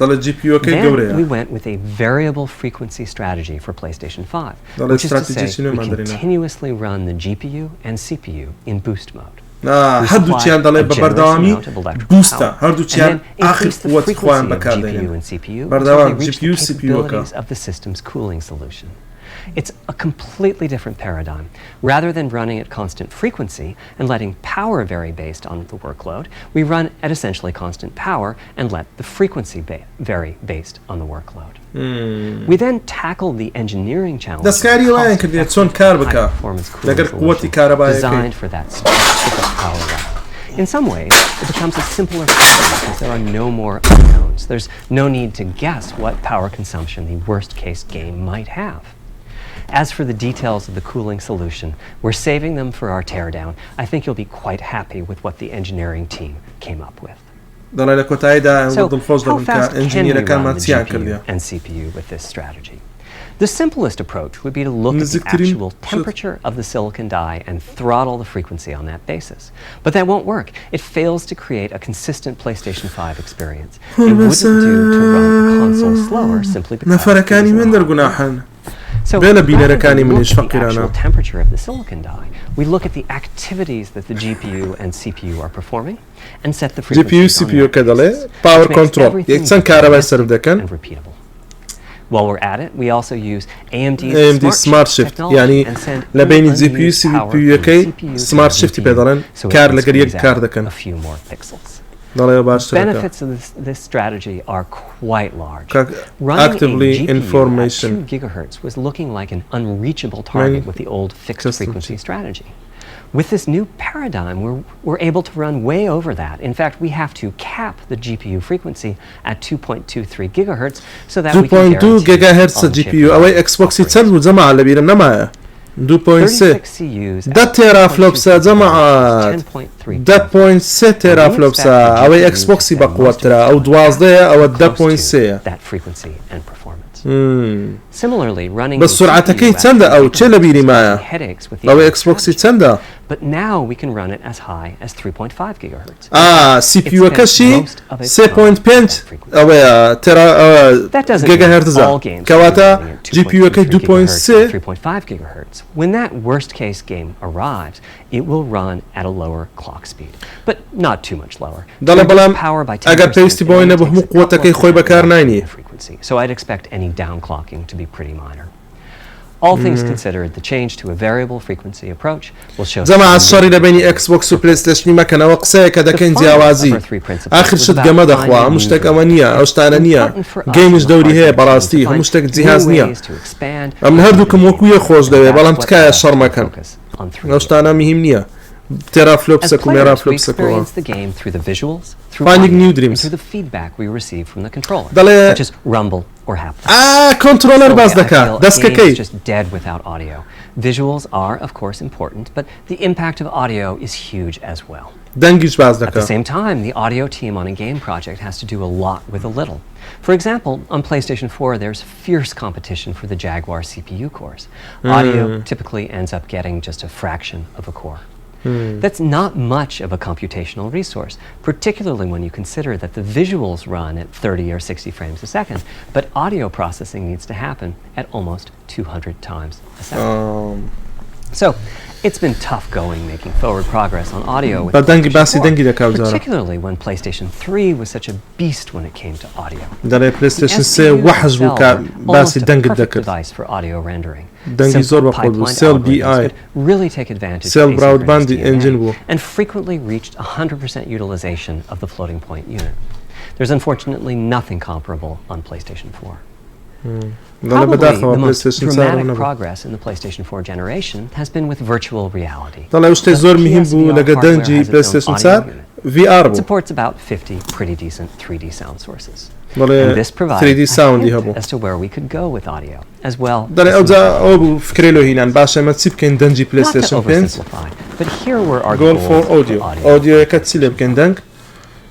Then we went with a variable frequency strategy for PlayStation 5, which is to say we continuously run the GPU and CPU in boost mode. هەردووچیان دەڵێ بە بەردەوامی بوستە هەردووچیان ئاخر قووەتی خۆیان بەکاردێنن بەردەوام GPU و CPU-ەکە. It's a completely different paradigm. Rather than running at constant frequency and letting power vary based on the workload, we run at essentially constant power and let the frequency vary based on the workload. We then tackled the engineering challenges of high-performance cooling solution designed for that specific power level. In some ways, it becomes a simpler problem because there are no more unknowns. There's no need to guess what power consumption the worst-case game might have. As for the details of the cooling solution, we're saving them for our teardown. I think you'll be quite happy with what the engineering team came up with. So, how fast can we run the GPU and CPU with this strategy? The simplest approach would be to look at the actual temperature of the silicon die and throttle the frequency on that basis. But that won't work. It fails to create a consistent PlayStation 5 experience. It wouldn't do to run the console slower simply because So, rather than look at the actual temperature of the silicon die, we look at the activities that the GPU and CPU are performing and set the frequencies on that basis, power which control. makes everything and repeatable. While we're at it, we also use AMD's Smart Shift technology and send GPU, CPU Smart Shift so it can a few more pixels. The benefits of this strategy are quite large. Running a GPU at 2 GHz was looking like an unreachable target with the old fixed frequency strategy. With this new paradigm, we're able to run way over that. In fact, we have to cap the GPU frequency at 2.23 gigahertz so that we can guarantee 2.2 gigahertz GPU. أو Xbox يتسلم جماعة اللي بيرم نما 2.6 ده تيرا فلوبسا جماعة 2.6 تيرا فلوبسا أو Xbox يبقى ترى أو 12 أو 2.6 that frequency and performance. Similarly, running بس سرعتك يتسندا أو تشيل بيري معاه أو Xbox يتسندا. But now we can run it as high as 3.5 gigahertz. CPU كشي 7.5 أو ترى gigahertz كواتا GPU كي 2.5 gigahertz. When that worst case game arrives, it will run at a lower clock speed, but not too much lower. Power by 10% so I'd expect any downclocking to be pretty minor. All things considered, the change to a variable frequency approach will show جماعة الشري لبيني اكس بوكس و بلاي ستيشن ما كان وقسايا كذا كان جیاوازی آخر شت جمد اخوا مشتك امانية او شتانانية جيمش دوري هي براستي هم مشتك جهاز نية من هردوكم وكوية خوش دوي بلام تكايا الشر ما كان او شتانا مهم نية ترى فلوبسك وميرا فلوبسك finding new dreams through the feedback we receive from the controller, such as rumble or haptic. controller bas daka daska kay just dead without audio. Visuals are of course important, but the impact of audio is huge as well. dangish bas At the daka same time, the audio team on a game project has to do a lot with a little. For example, on PlayStation 4, there's fierce competition for the Jaguar CPU cores. Audio typically ends up getting just a fraction of a core. That's not much of a computational resource, particularly when you consider that the visuals run at 30 or 60 frames a second, but audio processing needs to happen at almost 200 times a second. So, it's been tough going making forward progress on audio with particularly when PlayStation 3 was such a beast when it came to audio. داره PlayStation 3 وحش بوكا باسي دنگ دكر device for audio rendering. دنگی زور بخورد سيل بي اي really take advantage سيل of براودباند asynchronous انجن بو DNA and frequently reached 100% utilization of the floating point unit. There's unfortunately nothing comparable on PlayStation 4. Probably the most dramatic progress in the PlayStation 4 generation has been with virtual reality. طلع وش تزور مهم بو لقى دنجي PlayStation 4 VR It بو supports about 50 pretty decent 3D sound sources. And ضل this provides 3D a sound hint يهبو as to where we could go with audio, as well ضل as اوزا او فكري له هنا باشا ما تسيب كان دنجي not to PlayStation 5 oversimplify, but here were our goal goals for audio audio يكتسيلب كان دنج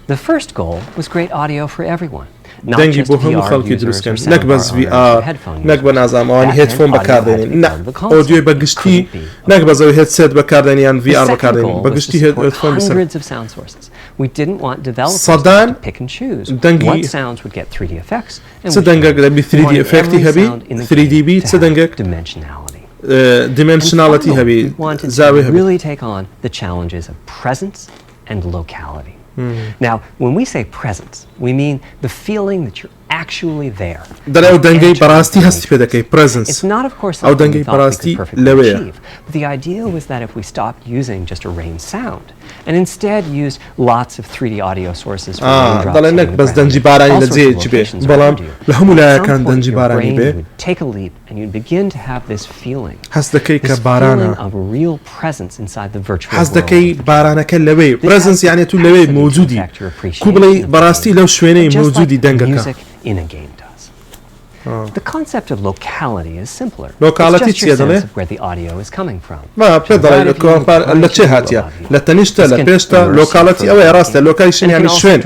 The first goal was great audio for everyone. Not دنجي just بو هم VR خلقي users دروس or كان soundbar نكبز owners في or ار headphone نكبه users. نازم اواني That هيدفون meant audio بكارديني had to be لا part of the console. اوديو بقشتي Couldn't be. نكبه زي هيدسيت بكارديني يعني The في ار second بكارديني goal was to بقشتي support هيدفون بسر hundreds of sound sources. We didn't want developers صدان to pick and choose دنجي what sounds would get 3D effects and which صدنجك wouldn't. ب 3D We wanted effect every هبي sound in the 3D game بي to have صدنجك dimensionality. dimensionality And هبي finally, we wanted to زاوية هبي really take on the challenges of presence and locality. Now, when we say presence, we mean the feeling that you're actually there. داره او دنگی Entering براستی the هستی پیدا کی It's presence not, of course, او something دنگی we thought we براستی could perfectly لویه achieve. But the idea was that if we stopped using just a rain sound and instead used lots of 3D audio sources for raindrops ضل hitting انك the بس ground, دنجي باراني all sorts لزي of تشبه locations بلام around you. لهم At لا some كان point, دنجي your باراني brain به would take a leap and you'd begin to have this feeling. حس دكي This feeling كبارانا of real presence inside the virtual حس world. دكي بارانا كلوي presence يعني تو لوي موجودي كوبلي براستي لو شويني Just موجودي like دنگك music in a game does. The concept of locality is simpler. Locality It's just your تشيدله؟ sense of where the audio is coming from. ما بتقدر كومبار لا تشهاتيا لا تنشتا لا بيشتا لوكاليتي او راستا لوكيشن يعني شوين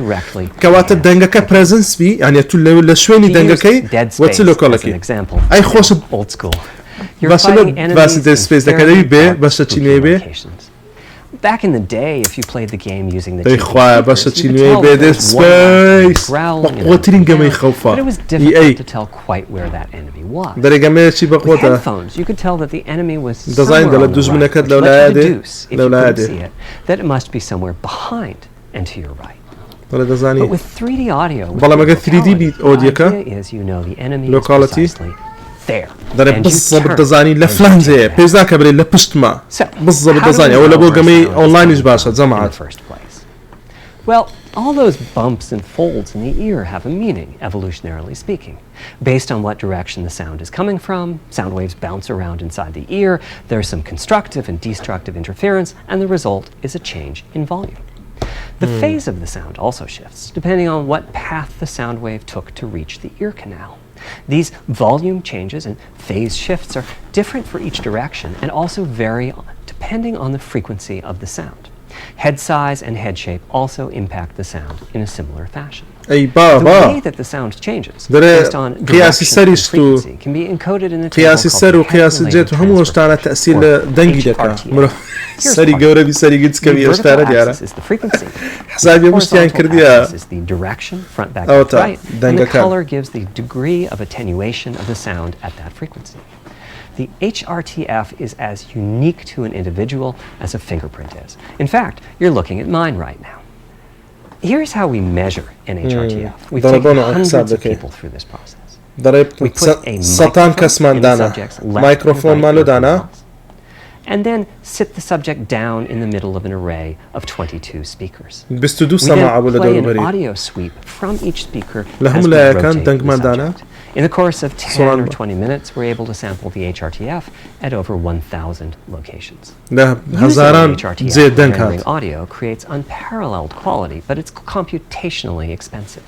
كوات دنگك presence بي يعني تو لا شويني دنگكي واتس لوكاليتي اي خوش Old school. You're باش fighting باس enemies دي in سبيس very دكادي بي dark, باش تشيني spooky بي locations. Back in the day, if you played the game using the اي TV خويا باش speakers, you could تشيني tell بي that دي there was one enemy سبيس growling in بقوترين the قمي background, خوفا but it was اي difficult to tell quite where that enemy was. دري قمي شي With بقوتا headphones, you could tell that the enemy was ديزاين somewhere ديال on the دوز right, منك which لو لا led you to هادي deduce, if لو you لا couldn't هادي see it, that it must be somewhere behind and to your right. ولا But دزاني with 3D audio, with بلا ما قال 3D locality, بيت the أوديكا idea is you know the enemy is locality precisely there. دري And you بالضبط turn دزاني and لفلان you زي take بيز ذاك بري لبشت ما So, بالضبط how do دزاني we ولا know بو where قمي sound is اونلاين coming ايش باشا from in جماعات the first place? Well, all those bumps and folds in the ear have a meaning, evolutionarily speaking. Based on what direction the sound is coming from, sound waves bounce around inside the ear, there's some constructive and destructive interference, and the result is a change in volume. The phase of the sound also shifts, depending on what path the sound wave took to reach the ear canal. These volume changes and phase shifts are different for each direction and also vary depending on the frequency of the sound. Head size and head shape also impact the sound in a similar fashion. اي The بابا way that the sound changes دري based on قياس direction and السريش تو frequency can be encoded in a table قياس called السر the وقياس head-related الجيت وهم واش تاع transfer تأثير or دنجي دكا HRTF. مرة Here's سري part. قورة بسري قد The كبي vertical اشتارة ديارة axis is the frequency. حسابي مشتيان Horizontal كرديا axis is the direction, front, back, أو left, تا right, and دنجا the كان color gives the degree of attenuation of the sound at that frequency. The HRTF is as unique to an individual as a fingerprint is. In fact, you're looking at mine right now. Here's how we measure an HRTF. We've taken hundreds of people through this process. We put a microphone in the subject's left and right earphones, and then sit the subject down in the middle of an array of 22 speakers. We then play an audio sweep from each speaker as we rotate the subject. In the course of 10 or 20 minutes, we're able to sample the HRTF at over 1,000 locations. Using HRTF for rendering audio creates unparalleled quality, but it's computationally expensive.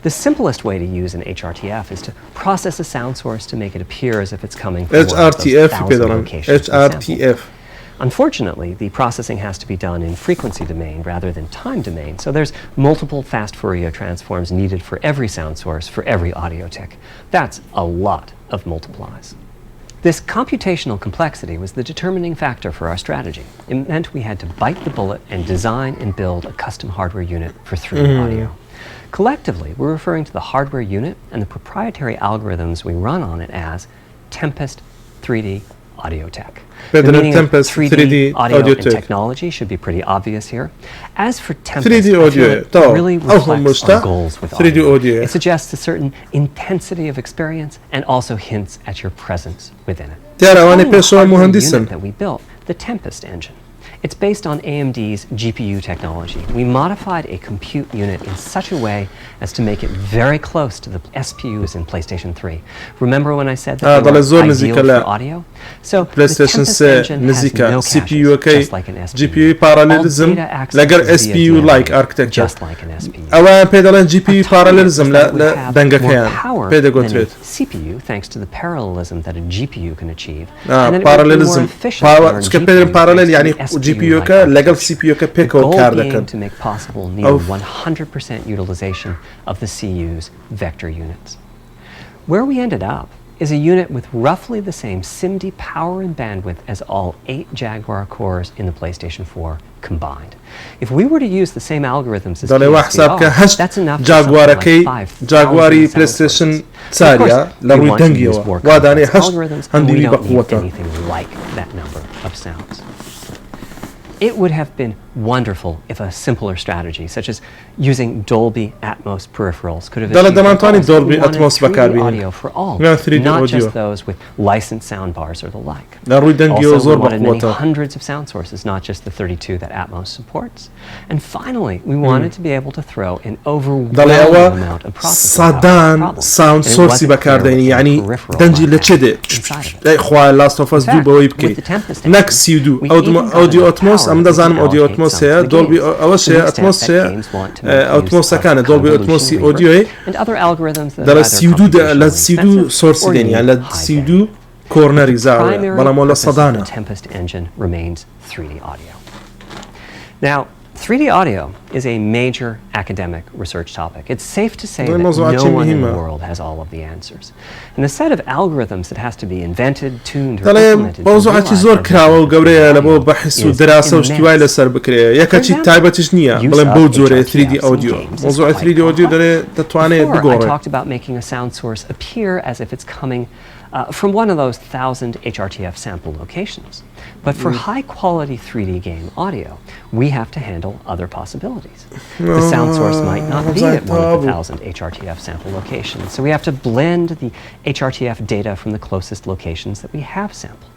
The simplest way to use an HRTF is to process a sound source to make it appear as if it's coming from one of those 1,000 locations. Unfortunately, the processing has to be done in frequency domain rather than time domain, so there's multiple fast Fourier transforms needed for every sound source for every audio tick. That's a lot of multiplies. This computational complexity was the determining factor for our strategy. It meant we had to bite the bullet and design and build a custom hardware unit for 3D audio. Collectively, we're referring to the hardware unit and the proprietary algorithms we run on it as Tempest 3D Audio Tech. The meaning of 3D audio and technology should be pretty obvious here. As for Tempest, 3D audio, it really reflects our goals with audio. It suggests a certain intensity of experience and also hints at your presence within it. The hardware unit that we built, the Tempest engine. It's based on AMD's GPU technology. We modified a compute unit in such a way as to make it very close to the SPUs in PlayStation 3. Remember when I said that they were ideal for audio? So the Tempest engine has no caches, just like an SPU. All data access via like architecture. just like an SPU. GPU parallelism more power than a CPU, thanks to the parallelism that a GPU can achieve. And then it would be more efficient than a GPU. GPU ka legal CPU ka pick the or goal car being to make possible near 100% utilization of the CU's vector units. Where we ended up is a unit with roughly the same SIMD power and bandwidth as all 8 Jaguar cores in the PlayStation 4 combined. If we were to use the same algorithms as PS5, that's enough for something like 5,000 PlayStation سارية we want to use more complex algorithms, and we don't need anything like that number of sounds. It would have been wonderful if a simpler strategy, such as using Dolby Atmos peripherals, could have achieved Dolby Atmos 3D audio for all, not just those with licensed soundbars or the like. Also, we wanted many hundreds of sound sources, not just the 32 that Atmos supports. And finally, we wanted to be able to throw an overwhelming amount of processing power sound source بكارديني يعني دنجي لشده إخوة Last of Us 2 بويبكي نكس يدو audio Atmos أم دزانم audio Atmos هي دولبي أول شيء Atmos هي Atmos كان دولبي Atmos audio ده السيدو ده السيدو source ديني يعني السيدو corner زاوية بلا مولا صدانا. The Tempest engine remains 3D audio. Now, 3D audio is a major academic research topic. It's safe to say that no one in the world has all of the answers. And the set of algorithms that has to be invented, tuned, or implemented موضوعات زور كراوة وقورية لبو بحث ودراسة واشتواي لسر بكريه يكاتشي تايبتش نية بلن بود زوري 3D audio موضوع 3D audio داري تتواني بقوري. I talked about making a sound source appear as if it's coming from one of those 1,000 HRTF sample locations. But for high-quality 3D game audio, we have to handle other possibilities. The sound source might not be at one of the 1,000 HRTF sample locations, so we have to blend the HRTF data from the closest locations that we have sampled.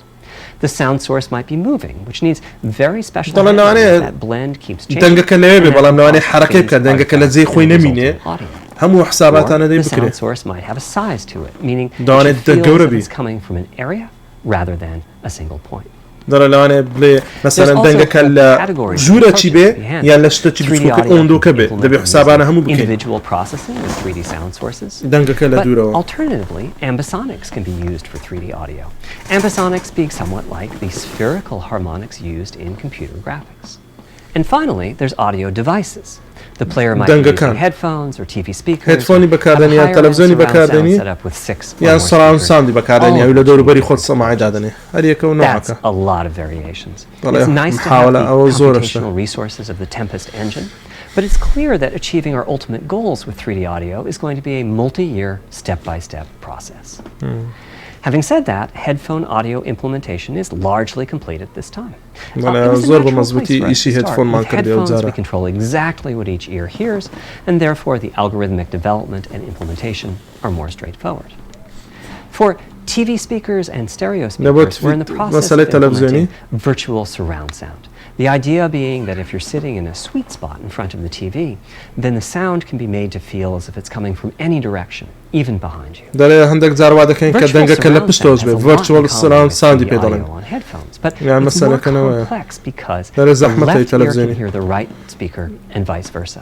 The sound source might be moving, which needs very special handling. That blend keeps changing. همو حسابات أنا دي بكرة. The sound source might have a size to it, meaning it feels that it's coming from an area rather than a single point. دارا لو أنا بلي مثلا دنجك الجورة شبه يعني لشتة تبصق أوندو كبه ده بحساب أنا همو بكرة. Individual processing of 3D sound sources. دنجك الدورة. But alternatively, ambisonics can be used for 3D audio. Ambisonics being somewhat like the spherical harmonics used in computer graphics. And finally, there's audio devices. The player might be using headphones or TV speakers. Headphone بكاردني يا تلفزيون بكاردني يا surround sound بكاردني ولا دور بري خود سماعي دادني هذه كون نوعك. That's a lot of variations. It's nice to have the computational resources of the Tempest engine, but it's clear that achieving our ultimate goals with 3D audio is going to be a multi-year, step-by-step process. Having said that, headphone audio implementation is largely complete at this time. It was a زۆر بە natural مەزبوطی place for us ئیشی to start. هێدفۆنمان With کردی ئەو headphones, we جارە. control exactly what each ear hears, and therefore the algorithmic development and implementation are more straightforward. For TV speakers and stereo speakers, we're in the process of implementing virtual surround sound. The idea being that if you're sitting in a sweet spot in front of the TV, then the sound can be made to feel as if it's coming from any direction, even behind you. دەڵێ هەندێک جار وا دەکەین کە دەنگەکە لە پشتۆش بێت virtual surround sound پێ دەڵێن. But it's more complex because the left ear can hear the right speaker and vice versa.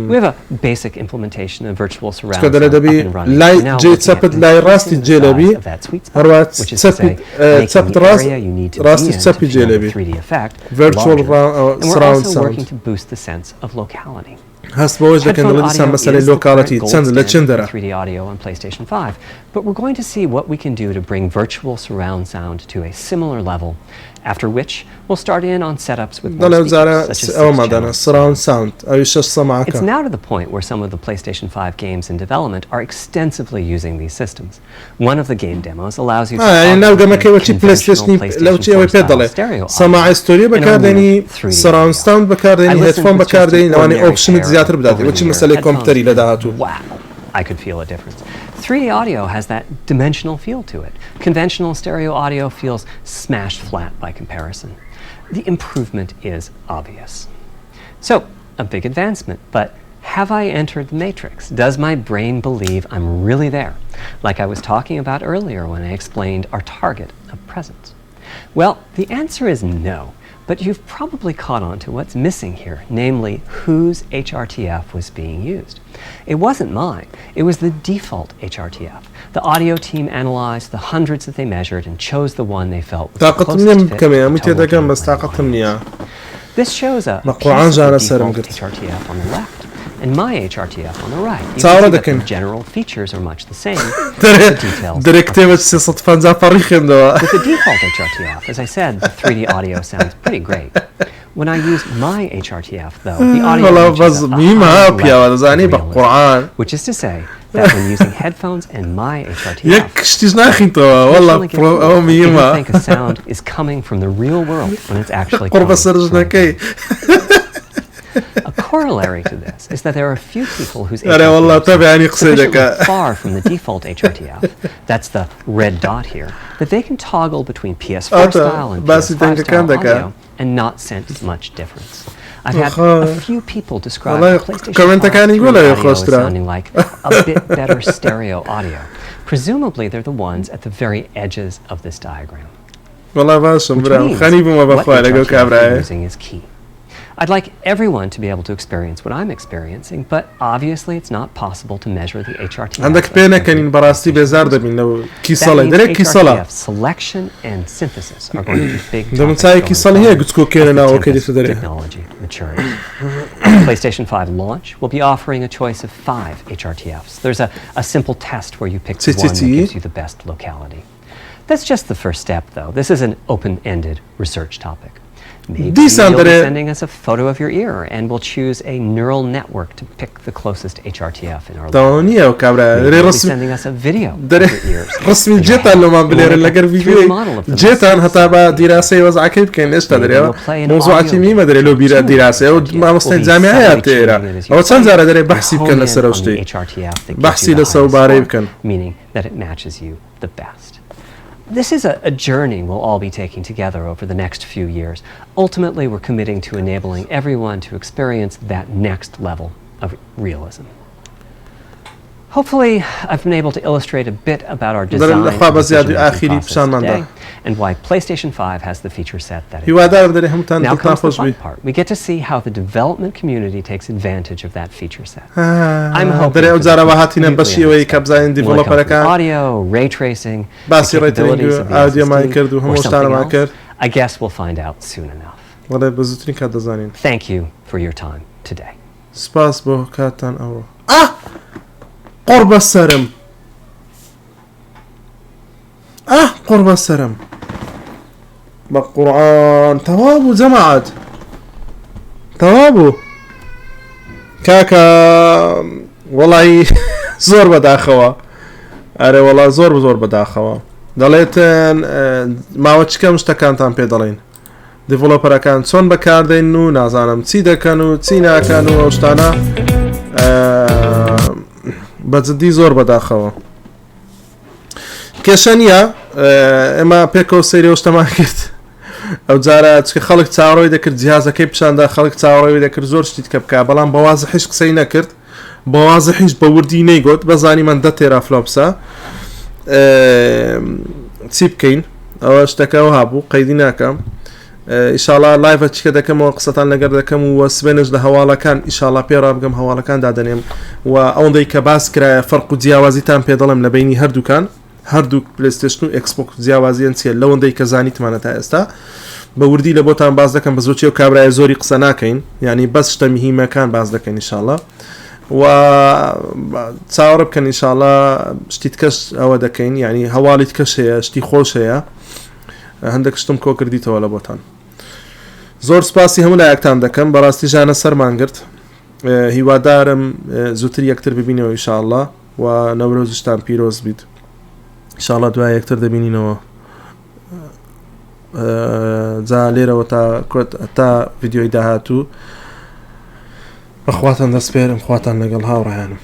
We have a basic implementation of virtual surround sound up and running. Now looking at the size of that sweet spot, which is to say, making the area you need to be in to feel the 3D effect larger. And we're also working to boost the sense of locality. هەست بەوەش دەکەن دڵی دیسان مەسەلەی لۆکاڵەتی چەند لە چند دەرە. 3D audio on PlayStation 5, but we're going to see what we can do to bring virtual surround sound to a similar level, after which we'll start in on setups with more speakers, such as 6 channels. surround sound It's now to the point where some of the PlayStation 5 games in development are extensively using these systems. One of the game demos allows you to conventional PlayStation 4 stereo سماع ستوري بكارديني surround sound بكارديني headphone بكارديني لواني اوبشن زياتر بداتي وشي مسألة كمبيوتري لدهاتو. Wow, I could feel a difference. 3D audio has that dimensional feel to it. Conventional stereo audio feels smashed flat by comparison. The improvement is obvious. So, a big advancement, but have I entered the matrix? Does my brain believe I'm really there? Like I was talking about earlier when I explained our target of presence. Well, the answer is no. But you've probably caught on to what's missing here, namely whose HRTF was being used. It wasn't mine, it was the default HRTF. The audio team analyzed the hundreds that they measured and chose the one they felt was the closest fit to This shows a piece of the default HRTF on the left and my HRTF on the right. You can see that the general features are much the same, the details With the default HRTF, as I said, the 3D audio sounds pretty great. When I use my HRTF, though, the audio reaches a high level, which is to say that when using headphones and my HRTF, you can think a sound is coming from the real world when it's actually coming from A corollary to this is that there are a few people whose HRTF is sufficiently far from the default HRTF, that's the red dot here, that they can toggle between PS4 style and PS5 style audio and not sense much difference. I've had a few people describe the PlayStation 5 audio as sounding like a bit better stereo audio. Presumably they're the ones at the very edges of this diagram. Which means what HRTF you're using is key. I'd like everyone to be able to experience what I'm experiencing, but obviously it's not possible to measure the HRTF. That means HRTF selection and synthesis are going to be big topics technology matures. PlayStation 5 launch will be offering a choice of 5 HRTFs. There's a simple test where you pick the one that gives you the best locality. That's just the first step, though. This is an open-ended research topic. Maybe you'll be sending us a photo of your ear and we'll choose a neural network to pick the closest HRTF in our language. Maybe you'll be sending us a video of your ears. رسمي جيتان لو ما بلير لقر فيديو جيتان حتى بعد دراسة وضع كيف كان إيش تدري موضوع كمية ما أدري لو بيرا دراسة أو ما مستند جامعة تيرا أو تنزل أدري بحثي بكن لسروشتي بحثي لسوباري بكن. Meaning that it matches you the best. This is a journey we'll all be taking together over the next few years. Ultimately, we're committing to enabling everyone to experience that next level of realism. Hopefully, I've been able to illustrate a bit about our design process today and why PlayStation 5 has the feature set that it does. Now comes the fun part. We get to see how the development community takes advantage of that feature set. I'm hoping audio, ray tracing, the capabilities of the SSD, or something else. I guess we'll find out soon enough. Thank you for your time today. قرب السرم قرب السرم بالقرآن توابو جماعات توابو كاكا والله زور بداخوا أري والله زور بداخوا دەڵێتن ماوە چکەم شتەکانتان پێ دەڵێن دیڤلۆپەرەکان چۆن بەکاردێن و نازانم چی دەکەن و چی ناکەن و ئەو شتانە بەجددی زۆر بەداخەوە کێشە نییە ئێمە پێکەوە سەیری ئەو شتەمان کرد ئەو جارە چکە خەڵک چاڕۆی دەکرد جیهازەکەی پیشاندا خەڵک چاڕۆی دەکرد زۆر شتیت کە بکە بەڵام بەوازە هیچ قسەی نەکرد بەوازە هیچ بە وردی نەیگوت بەزانی من 10 تێرافلۆپسە چی بکەین ئەوە شتەکەەوە هابوو قەیدی ناکەم ئیشاڵا لایڤە چکە دەکەمەوە قسەتان لەگەر دەکەم و سبێنش لە هەواڵەکان ئیشاڵا پێڕا بگەم هەواڵەکان دادەنێم و ئەوەندەی کە باس کرایە فەرق و جیاوازیتان پێ دەڵێم لە بینی هەردووکان هەردوو پلەیستێشن و ئەکسبۆکس جیاوازیان چیە لەوەندەی کە زانیتمانە تا ئێستا بە وردی لە بۆتان باز دەکەم بە زۆچی و کابرای زۆری قسە ناکەین یعنی بەس شتە میهیمەکان باز دەکەین ئیشاڵا و چاوەڕە بکەن ئیشاڵا شتیت کەش ئەوە دەکەین یعنی هەواڵیت کەش هەیە شتی خۆش هەیە هەندێک شتم کۆ کردیتەوە لە بۆتان زۆر سپاسی هەموو لایەکتان دەکەم بەڕاستی ژانە سەرمان گرت هیوادارم زووتر یەکتر ببینەوە ئیشاڵا و نەورۆزشتان پیرۆز بیت ئیشاڵا دوای یەکتر دەبینینەوە جا لێرەوە تا ڤیدیۆی داهاتوو بەخواتان دەسپێرم خواتان لەگەڵ هاوڕێیانم